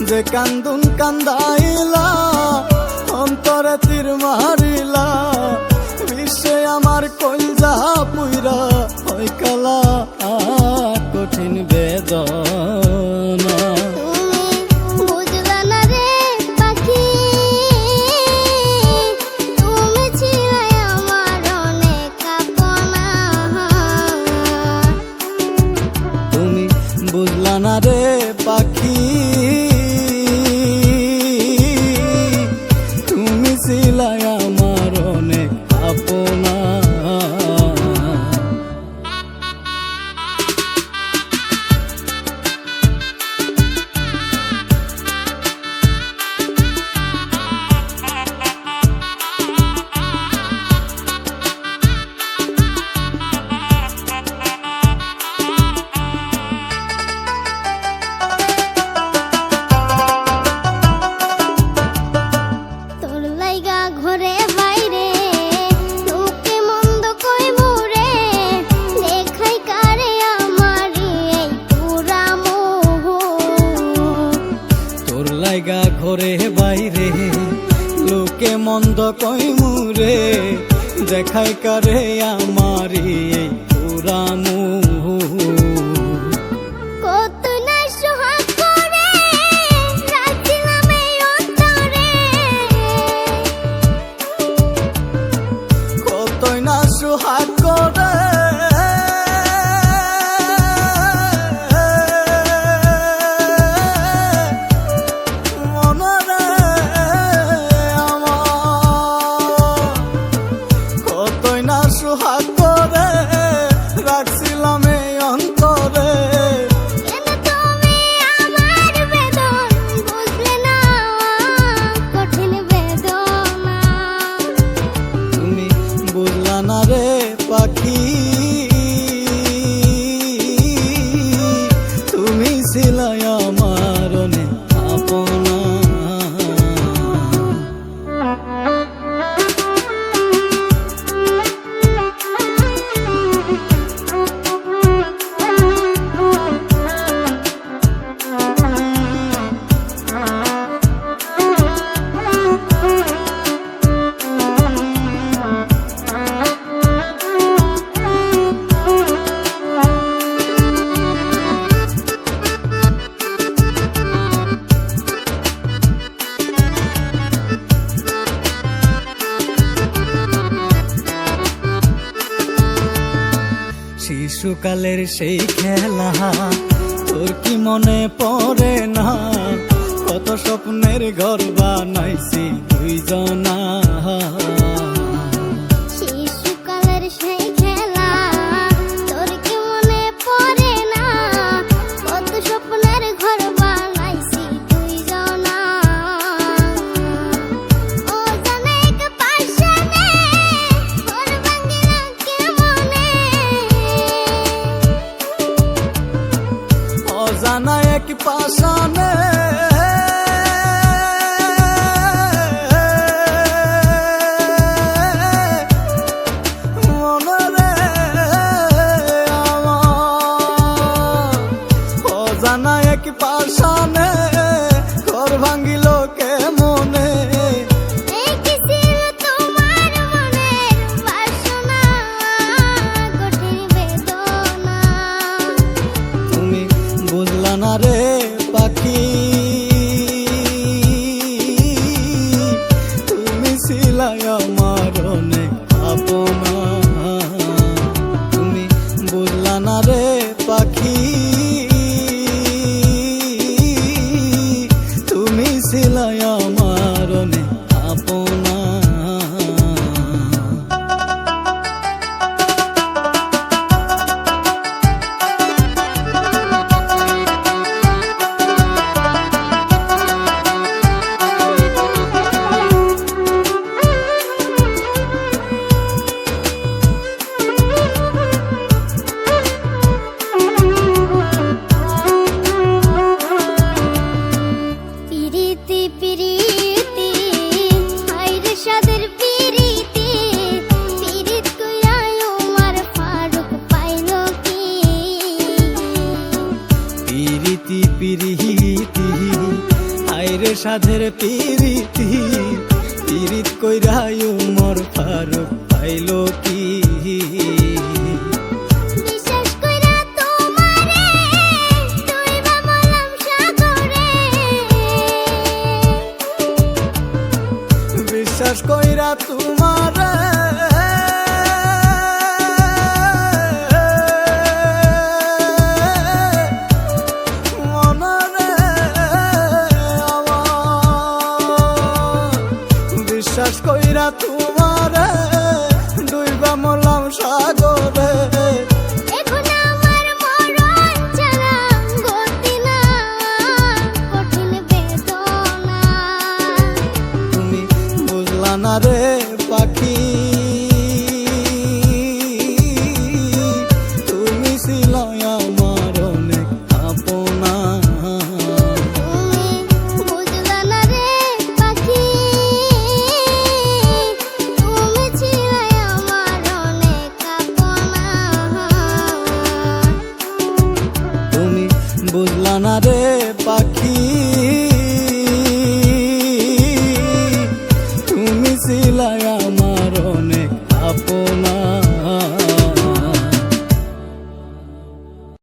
যে কান্দুন কান্দাইলা অন্তরে তীর মারিলা বিশ্বে আমার কলজা পুইরা হয় কালা কঠিন বেদনা। বুঝলা না রে পাখি তুমি ছিলাই আমার অনেক আপনা। ঘরে বাইরে লোকে মন্দ কইবো রে দেখাই কারে আমারি এই পুরা মোহ। তোর লাইগা ঘরে বাইরে লোকে মন্দ কইমু রে দেখাই কারে আমারি এই পুরা মোহ। সুহাগ করে মনরে আমার কতই না সুহাগ করে রাখছিলাম এই অন্তরে। না রে পাখি তুমি ছিলাই আমার অনেক আপনা। শিশুকালের সেই খেলা তোর কি মনে পড়ে না কত স্বপ্নের ঘর বানাইছি দুইজনা। শিশুকালের সেই খেলা তোর কি মনে পড়ে না কত স্বপ্নের ঘর বানাইছি দুইজনা। ও জানে এক পাশানে ঘর ভাঙিলা কেমনে অজানা এক পাশানে মনরে আমার অজানা এক পাশানে ঘর ভাঙিল কেমনে। বুঝলা না রে পাখি তুমি ছিলাই আমার অনেক আপনা। তুমি বুঝলা না রে পাখি তুমি ছিলাই আমার অনেক আপনা। হাইরে সাধের পিরিতি পিরিত কইরাই উমর ফারুক পাইলো কি বিশ্বাস কইরা তোমারে ডুইবা মরলাম সাগরে বিশ্বাস কইরা তোমারে মনরে আমার বিশ্বাস কইরা তোমারে ডুইবা মরলাম সাগরে এখন আমার মরণ ছাড়া গতি না কঠিন বেদনা তুমি বুঝলা না রে পাখি তুমি ছিলাই আমার অনেক আপনা তুমি বুঝলা না রে পাখি তুমি ছিলে আমার অনেক আপনা তুমি বুঝলা না রে পাখি